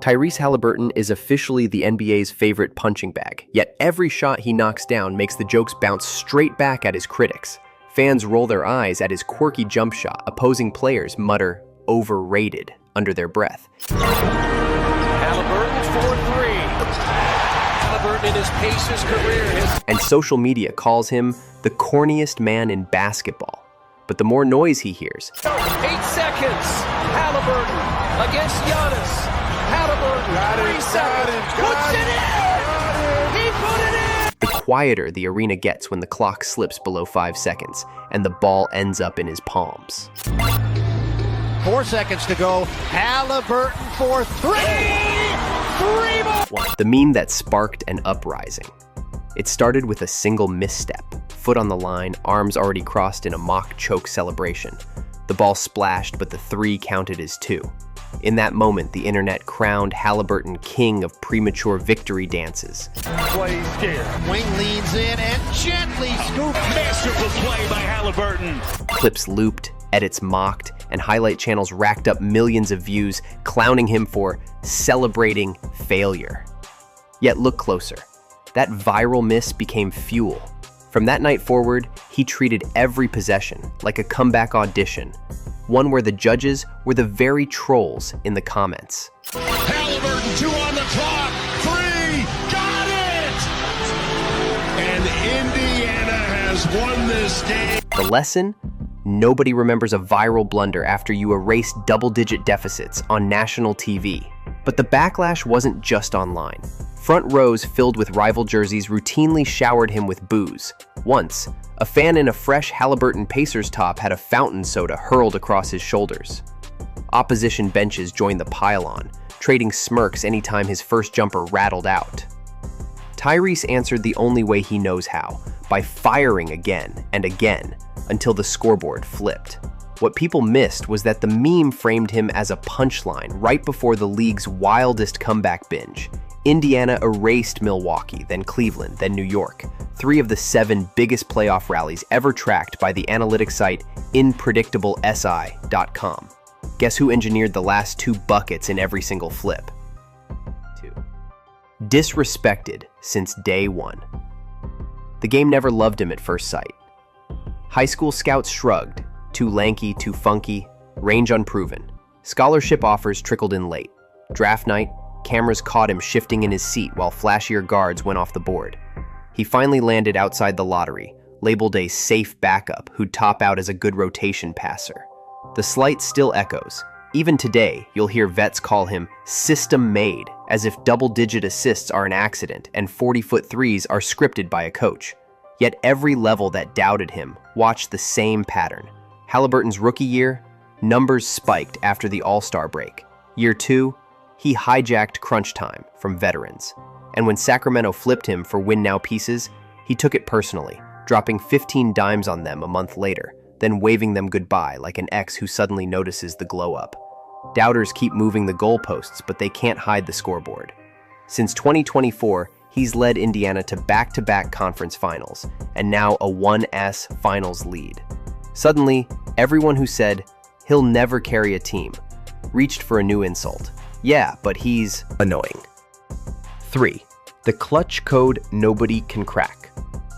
Tyrese Halliburton is officially the NBA's favorite punching bag, yet every shot he knocks down makes the jokes bounce straight back at his critics. Fans roll their eyes at his quirky jump shot. Opposing players mutter, "overrated," under their breath. Halliburton for three. Halliburton in his Pacers career. And social media calls him the corniest man in basketball. But the more noise he hears, 8 seconds. Halliburton against Giannis. Halliburton, 3 seconds. Puts it in! He put it in! the quieter the arena gets when the clock slips below 5 seconds and the ball ends up in his palms. 4 seconds to go. Halliburton for three! Three more! The meme that sparked an uprising. It started with a single misstep, foot on the line, arms already crossed in a mock choke celebration. The ball splashed, but the three counted as two. In that moment, the internet crowned Halliburton king of premature victory dances. Play scared. Wing leans in and gently scoops. Masterful play by Halliburton. Clips looped, edits mocked, and highlight channels racked up millions of views, clowning him for celebrating failure. Yet look closer. That viral miss became fuel. From that night forward, he treated every possession like a comeback audition, one where the judges were the very trolls in the comments. Halliburton, 2 on the clock. 3, got it! And Indiana has won this game. The lesson? Nobody remembers a viral blunder after you erase double-digit deficits on national TV. But the backlash wasn't just online. Front rows filled with rival jerseys routinely showered him with boos. Once, a fan in a fresh Halliburton Pacers top had a fountain soda hurled across his shoulders. Opposition benches joined the pile-on, trading smirks anytime his first jumper rattled out. Tyrese answered the only way he knows how, by firing again and again, until the scoreboard flipped. What people missed was that the meme framed him as a punchline right before the league's wildest comeback binge. Indiana erased Milwaukee, then Cleveland, then New York, 3 of the 7 biggest playoff rallies ever tracked by the analytics site InpredictableSI.com. Guess who engineered the last 2 buckets in every single flip? 2. Disrespected since day 1. The game never loved him at first sight. High school scouts shrugged, too lanky, too funky, range unproven. Scholarship offers trickled in late. Draft night, cameras caught him shifting in his seat while flashier guards went off the board. He finally landed outside the lottery, labeled a safe backup who'd top out as a good rotation passer. The slight still echoes. Even today, you'll hear vets call him system-made, as if double-digit assists are an accident and 40-foot threes are scripted by a coach. Yet every level that doubted him watched the same pattern. Halliburton's rookie year, numbers spiked after the All-Star break. Year 2, he hijacked crunch time from veterans. And when Sacramento flipped him for win-now pieces, he took it personally, dropping 15 dimes on them a month later, then waving them goodbye like an ex who suddenly notices the glow-up. Doubters keep moving the goalposts, but they can't hide the scoreboard. Since 2024, he's led Indiana to back-to-back conference finals, and now a 1S finals lead. Suddenly, everyone who said, he'll never carry a team, reached for a new insult. Yeah, but he's annoying. 3. The clutch code nobody can crack.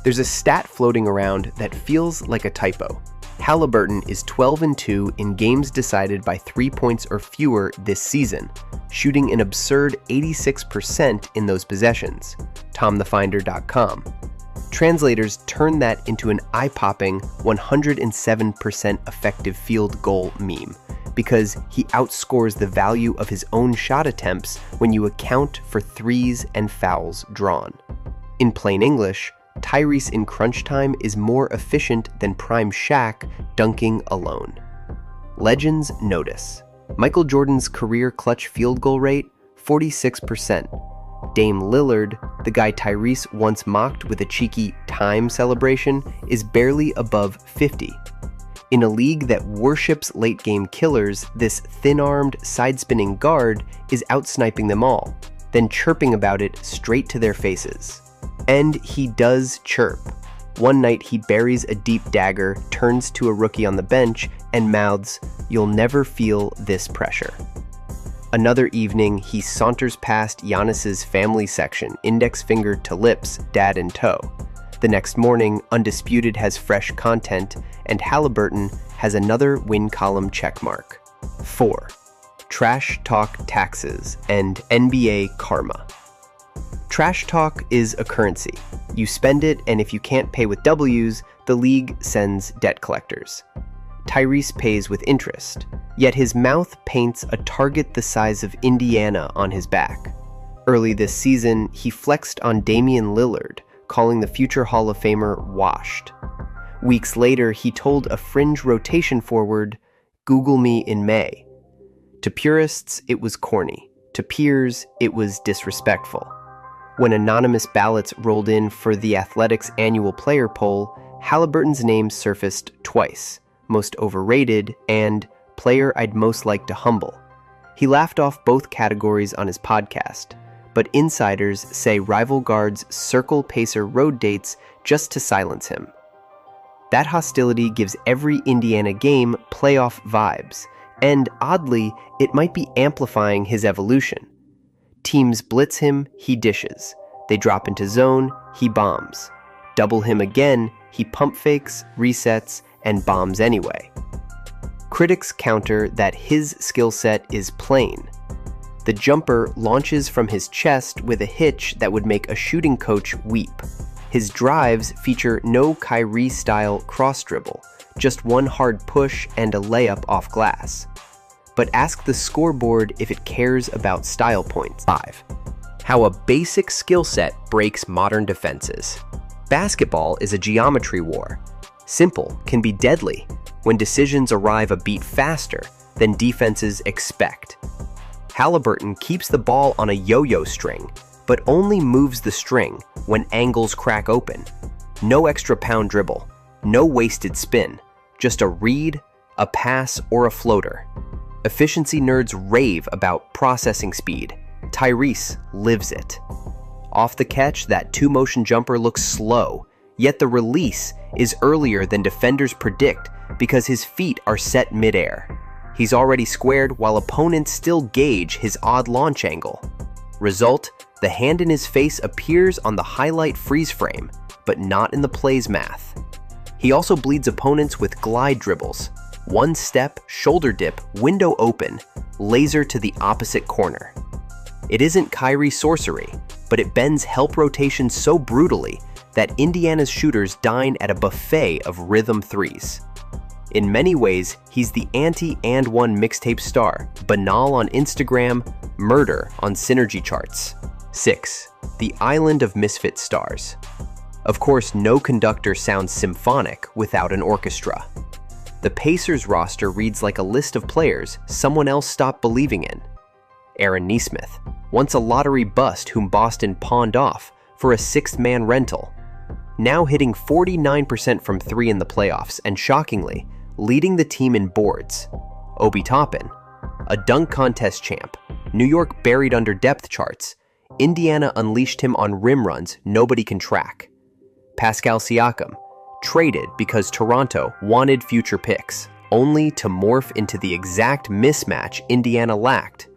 There's a stat floating around that feels like a typo. Halliburton is 12-2 in games decided by 3 points or fewer this season, shooting an absurd 86% in those possessions. TomTheFinder.com. Translators turn that into an eye-popping 107% effective field goal meme, because he outscores the value of his own shot attempts when you account for threes and fouls drawn. In plain English, Tyrese in crunch time is more efficient than prime Shaq dunking alone. Legends notice. Michael Jordan's career clutch field goal rate, 46%. Dame Lillard, the guy Tyrese once mocked with a cheeky time celebration, is barely above 50. In a league that worships late-game killers, this thin-armed, side-spinning guard is outsniping them all, then chirping about it straight to their faces. And he does chirp. One night he buries a deep dagger, turns to a rookie on the bench, and mouths, "You'll never feel this pressure." Another evening, he saunters past Giannis's family section, index finger to lips, dad in tow. The next morning, Undisputed has fresh content, and Halliburton has another win column checkmark. 4. Trash talk taxes and NBA karma. Trash talk is a currency. You spend it, and if you can't pay with W's, the league sends debt collectors. Tyrese pays with interest, yet his mouth paints a target the size of Indiana on his back. Early this season, he flexed on Damian Lillard, calling the future Hall of Famer washed. Weeks later, he told a fringe rotation forward, "Google me in May." To purists, it was corny. To peers, it was disrespectful. When anonymous ballots rolled in for the Athletics' annual player poll, Halliburton's name surfaced twice: most overrated and player I'd most like to humble. He laughed off both categories on his podcast, but insiders say rival guards circle Pacer road dates just to silence him. That hostility gives every Indiana game playoff vibes, and oddly, it might be amplifying his evolution. Teams blitz him, he dishes. They drop into zone, he bombs. Double him again, he pump fakes, resets, and bombs anyway. Critics counter that his skill set is plain. The jumper launches from his chest with a hitch that would make a shooting coach weep. His drives feature no Kyrie-style cross dribble, just one hard push and a layup off glass. But ask the scoreboard if it cares about style points. 5. How a basic skill set breaks modern defenses. Basketball is a geometry war. Simple can be deadly when decisions arrive a beat faster than defenses expect. Halliburton keeps the ball on a yo-yo string, but only moves the string when angles crack open. No extra pound dribble, no wasted spin, just a read, a pass, or a floater. Efficiency nerds rave about processing speed. Tyrese lives it. Off the catch, that two-motion jumper looks slow, yet the release is earlier than defenders predict because his feet are set midair. He's already squared while opponents still gauge his odd launch angle. Result, the hand in his face appears on the highlight freeze frame, but not in the play's math. He also bleeds opponents with glide dribbles. One step, shoulder dip, window open, laser to the opposite corner. It isn't Kyrie sorcery, but it bends help rotation so brutally that Indiana's shooters dine at a buffet of rhythm threes. In many ways, he's the anti-and-one mixtape star, banal on Instagram, murder on synergy charts. 6. The Island of Misfit Stars. Of course, no conductor sounds symphonic without an orchestra. The Pacers roster reads like a list of players someone else stopped believing in. Aaron Nesmith, once a lottery bust whom Boston pawned off for a sixth-man rental, now hitting 49% from three in the playoffs and, shockingly, leading the team in boards. Obi Toppin, a dunk contest champ, New York buried under depth charts, Indiana unleashed him on rim runs nobody can track. Pascal Siakam, traded because Toronto wanted future picks, only to morph into the exact mismatch Indiana lacked.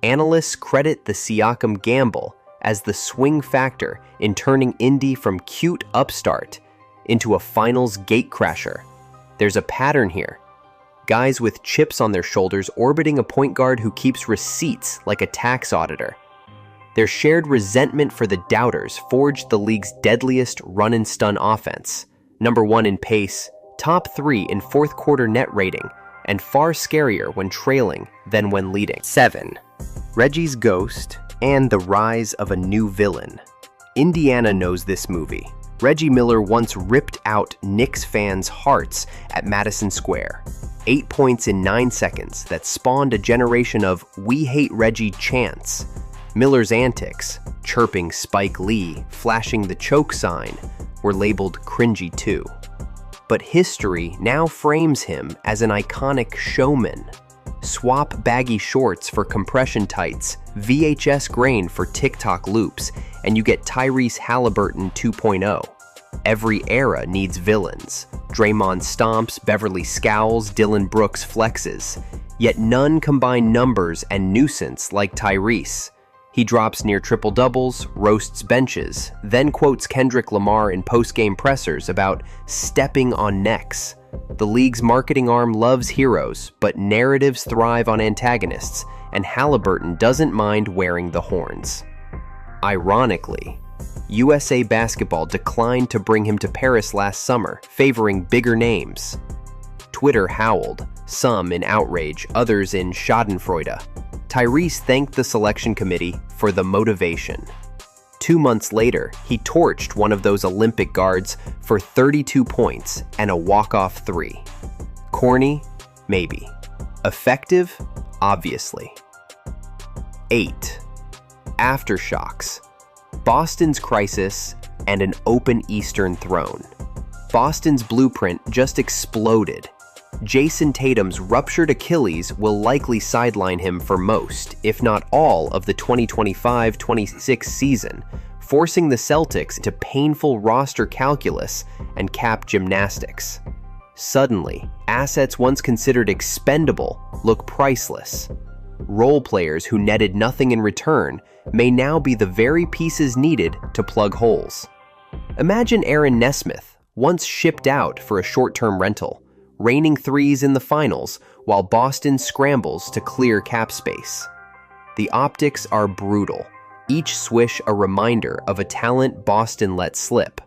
Analysts credit the Siakam gamble as the swing factor in turning Indy from cute upstart into a finals gatecrasher. There's a pattern here. Guys with chips on their shoulders orbiting a point guard who keeps receipts like a tax auditor. Their shared resentment for the doubters forged the league's deadliest run-and-stun offense. Number 1 in pace, top 3 in fourth quarter net rating, and far scarier when trailing than when leading. 7. Reggie's Ghost and the Rise of a New Villain. Indiana knows this movie. Reggie Miller once ripped out Knicks fans' hearts at Madison Square. 8 points in 9 seconds that spawned a generation of "We Hate Reggie" chants. Miller's antics, chirping Spike Lee, flashing the choke sign, were labeled cringy too. But history now frames him as an iconic showman. Swap baggy shorts for compression tights, VHS grain for TikTok loops, and you get Tyrese Halliburton 2.0. Every era needs villains. Draymond stomps, Beverly scowls, Dylan Brooks flexes. Yet none combine numbers and nuisance like Tyrese. He drops near triple-doubles, roasts benches, then quotes Kendrick Lamar in post-game pressers about stepping on necks. The league's marketing arm loves heroes, but narratives thrive on antagonists, and Halliburton doesn't mind wearing the horns. Ironically, USA Basketball declined to bring him to Paris last summer, favoring bigger names. Twitter howled, some in outrage, others in schadenfreude. Tyrese thanked the selection committee for the motivation. 2 months later, he torched one of those Olympic guards for 32 points and a walk-off three. Corny? Maybe. Effective? Obviously. 8. Aftershocks. Boston's crisis and an open Eastern throne. Boston's blueprint just exploded. Jason Tatum's ruptured Achilles will likely sideline him for most, if not all, of the 2025-26 season, forcing the Celtics into painful roster calculus and cap gymnastics. Suddenly, assets once considered expendable look priceless. Role players who netted nothing in return may now be the very pieces needed to plug holes. Imagine Aaron Nesmith, once shipped out for a short-term rental, raining threes in the finals while Boston scrambles to clear cap space. The optics are brutal, each swish a reminder of a talent Boston let slip.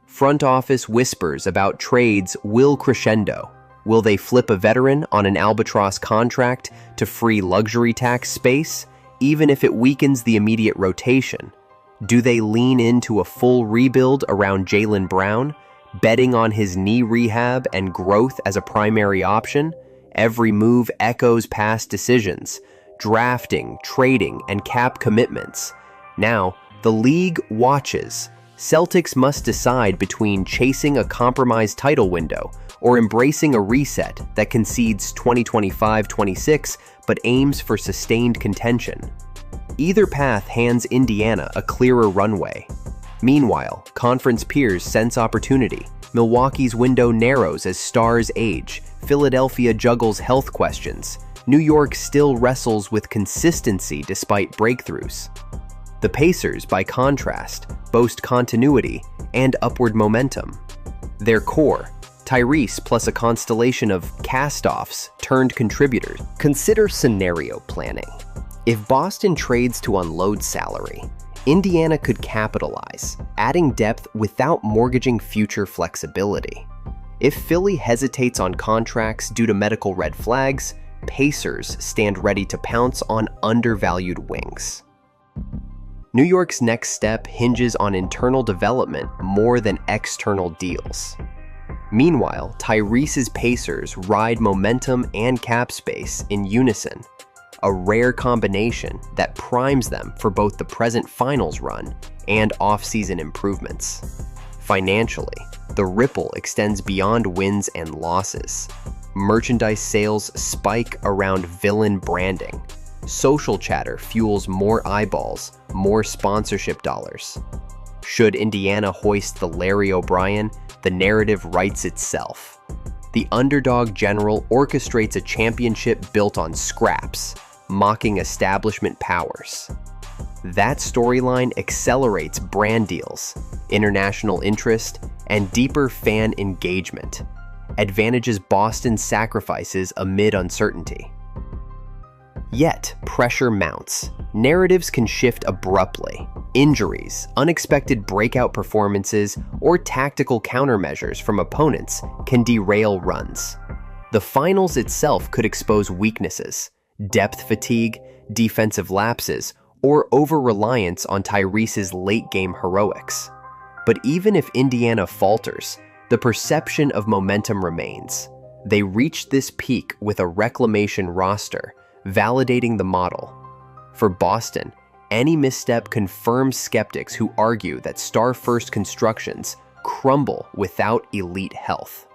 Front office whispers about trades will crescendo. Will they flip a veteran on an albatross contract to free luxury tax space, even if it weakens the immediate rotation? Do they lean into a full rebuild around Jaylen Brown, betting on his knee rehab and growth as a primary option? Every move echoes past decisions, drafting, trading, and cap commitments. Now, the league watches. Celtics must decide between chasing a compromised title window or embracing a reset that concedes 2025-26 but aims for sustained contention. Either path hands Indiana a clearer runway. Meanwhile, conference peers sense opportunity. Milwaukee's window narrows as stars age. Philadelphia juggles health questions. New York still wrestles with consistency despite breakthroughs. The Pacers, by contrast, boast continuity and upward momentum. Their core, Tyrese plus a constellation of cast-offs turned contributors. Consider scenario planning. If Boston trades to unload salary, Indiana could capitalize, adding depth without mortgaging future flexibility. If Philly hesitates on contracts due to medical red flags, Pacers stand ready to pounce on undervalued wings. New York's next step hinges on internal development more than external deals. Meanwhile, Tyrese's Pacers ride momentum and cap space in unison, a rare combination that primes them for both the present finals run and off-season improvements. Financially, the ripple extends beyond wins and losses. Merchandise sales spike around villain branding. Social chatter fuels more eyeballs, more sponsorship dollars. Should Indiana hoist the Larry O'Brien, the narrative writes itself. The underdog general orchestrates a championship built on scraps, mocking establishment powers. That storyline accelerates brand deals, international interest, and deeper fan engagement, advantages Boston sacrifices amid uncertainty. Yet, pressure mounts. Narratives can shift abruptly. Injuries, unexpected breakout performances, or tactical countermeasures from opponents can derail runs. The finals itself could expose weaknesses, depth fatigue, defensive lapses, or over-reliance on Tyrese's late-game heroics. But even if Indiana falters, the perception of momentum remains. They reached this peak with a reclamation roster, validating the model. For Boston, any misstep confirms skeptics who argue that star-first constructions crumble without elite health.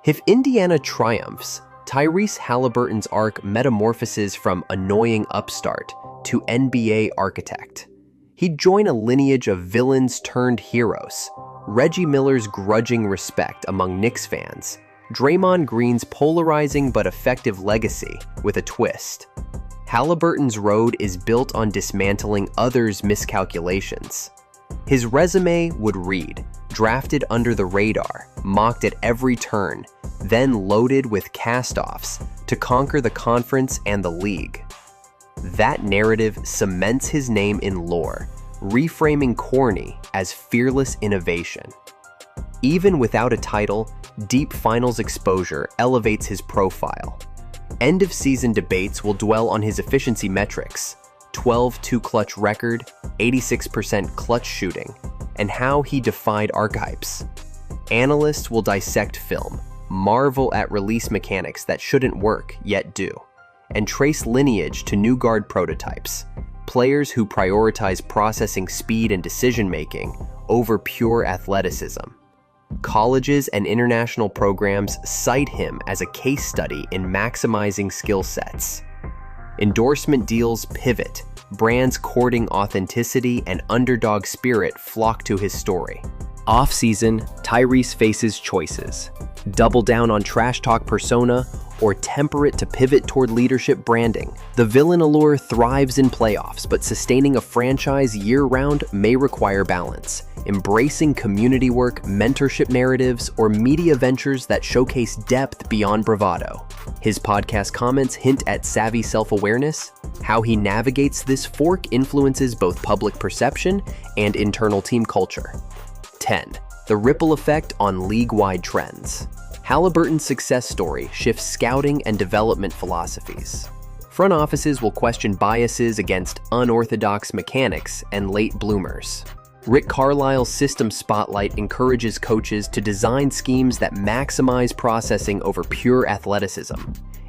If Indiana triumphs, Tyrese Halliburton's arc metamorphoses from annoying upstart to NBA architect. He'd join a lineage of villains turned heroes, Reggie Miller's grudging respect among Knicks fans, Draymond Green's polarizing but effective legacy with a twist. Halliburton's road is built on dismantling others' miscalculations. His resume would read, drafted under the radar, mocked at every turn, then loaded with cast-offs to conquer the conference and the league. That narrative cements his name in lore, reframing corny as fearless innovation. Even without a title, deep finals exposure elevates his profile. End-of-season debates will dwell on his efficiency metrics, 12-2 clutch record, 86% clutch shooting, and how he defied archetypes. Analysts will dissect film, marvel at release mechanics that shouldn't work yet do, and trace lineage to new guard prototypes, players who prioritize processing speed and decision-making over pure athleticism. Colleges and international programs cite him as a case study in maximizing skill sets. Endorsement deals pivot, brands courting authenticity and underdog spirit flock to his story. Off-season, Tyrese faces choices. Double down on trash talk persona or temper it to pivot toward leadership branding. The villain allure thrives in playoffs, but sustaining a franchise year-round may require balance. Embracing community work, mentorship narratives, or media ventures that showcase depth beyond bravado. His podcast comments hint at savvy self-awareness. How he navigates this fork influences both public perception and internal team culture. 10. The ripple effect on league-wide trends. Halliburton's success story shifts scouting and development philosophies. Front offices will question biases against unorthodox mechanics and late bloomers. Rick Carlisle's system spotlight encourages coaches to design schemes that maximize processing over pure athleticism.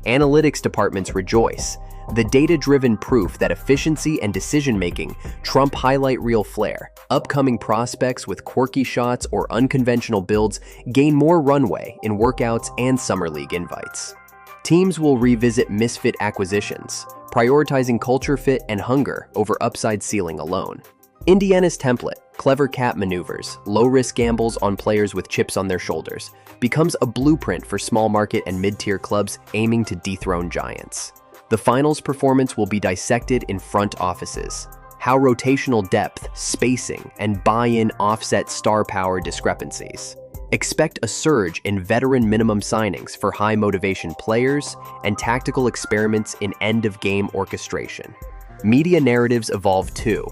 Analytics departments rejoice. The data-driven proof that efficiency and decision-making trump highlight reel flair. Upcoming prospects with quirky shots or unconventional builds gain more runway in workouts and summer league invites. Teams will revisit misfit acquisitions, prioritizing culture fit and hunger over upside ceiling alone. Indiana's template, clever cap maneuvers, low-risk gambles on players with chips on their shoulders, becomes a blueprint for small market and mid-tier clubs aiming to dethrone giants. The finals performance will be dissected in front offices. How rotational depth, spacing, and buy-in offset star power discrepancies. Expect a surge in veteran minimum signings for high-motivation players and tactical experiments in end-of-game orchestration. Media narratives evolve too.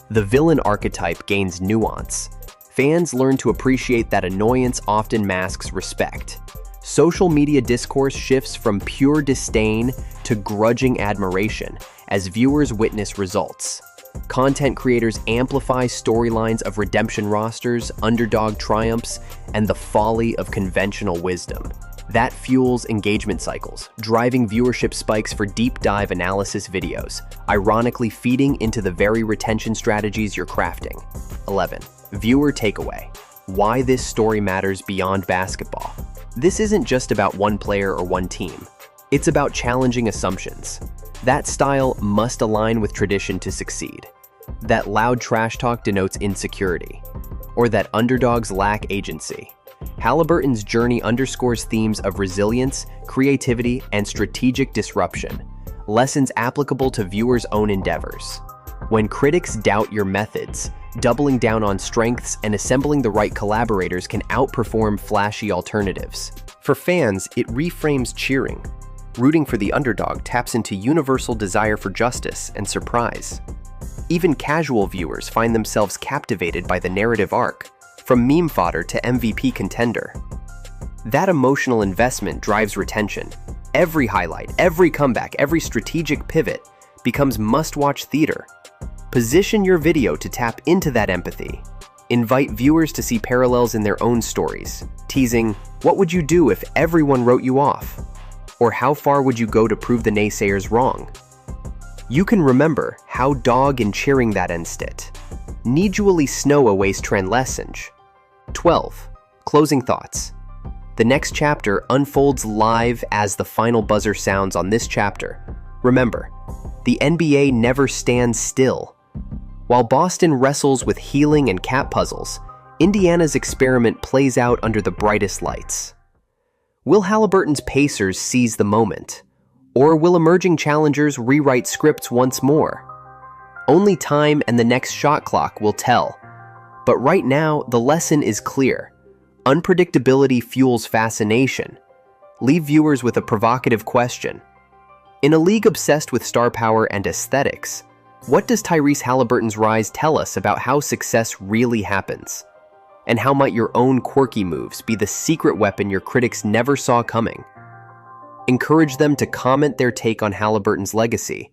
The villain archetype gains nuance. Fans learn to appreciate that annoyance often masks respect. Social media discourse shifts from pure disdain to grudging admiration as viewers witness results. Content creators amplify storylines of redemption rosters, underdog triumphs, and the folly of conventional wisdom. That fuels engagement cycles, driving viewership spikes for deep dive analysis videos, ironically feeding into the very retention strategies you're crafting. 11. Viewer takeaway. Why this story matters beyond basketball. This isn't just about one player or one team. It's about challenging assumptions. That style must align with tradition to succeed. That loud trash talk denotes insecurity, or that underdogs lack agency. Halliburton's journey underscores themes of resilience, creativity, and strategic disruption, lessons applicable to viewers' own endeavors. When critics doubt your methods, doubling down on strengths and assembling the right collaborators can outperform flashy alternatives. For fans, it reframes cheering. Rooting for the underdog taps into universal desire for justice and surprise. Even casual viewers find themselves captivated by the narrative arc, from meme fodder to MVP contender. That emotional investment drives retention. Every highlight, every comeback, every strategic pivot becomes must-watch theater. Position your video to tap into that empathy. Invite viewers to see parallels in their own stories, teasing, what would you do if everyone wrote you off? Or how far would you go to prove the naysayers wrong? You can remember how dog in cheering that instit. Nidually snow aways trend lessenge. 12. Closing thoughts. The next chapter unfolds live as the final buzzer sounds on this chapter. Remember, the NBA never stands still. While Boston wrestles with healing and cap puzzles, Indiana's experiment plays out under the brightest lights. Will Halliburton's Pacers seize the moment? Or will emerging challengers rewrite scripts once more? Only time and the next shot clock will tell. But right now, the lesson is clear. Unpredictability fuels fascination. Leave viewers with a provocative question. In a league obsessed with star power and aesthetics, what does Tyrese Halliburton's rise tell us about how success really happens? And how might your own quirky moves be the secret weapon your critics never saw coming? Encourage them to comment their take on Halliburton's legacy,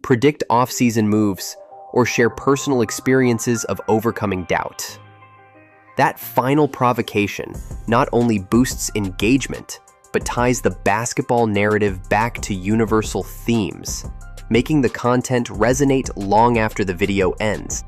predict off-season moves, or share personal experiences of overcoming doubt. That final provocation not only boosts engagement, but ties the basketball narrative back to universal themes, making the content resonate long after the video ends.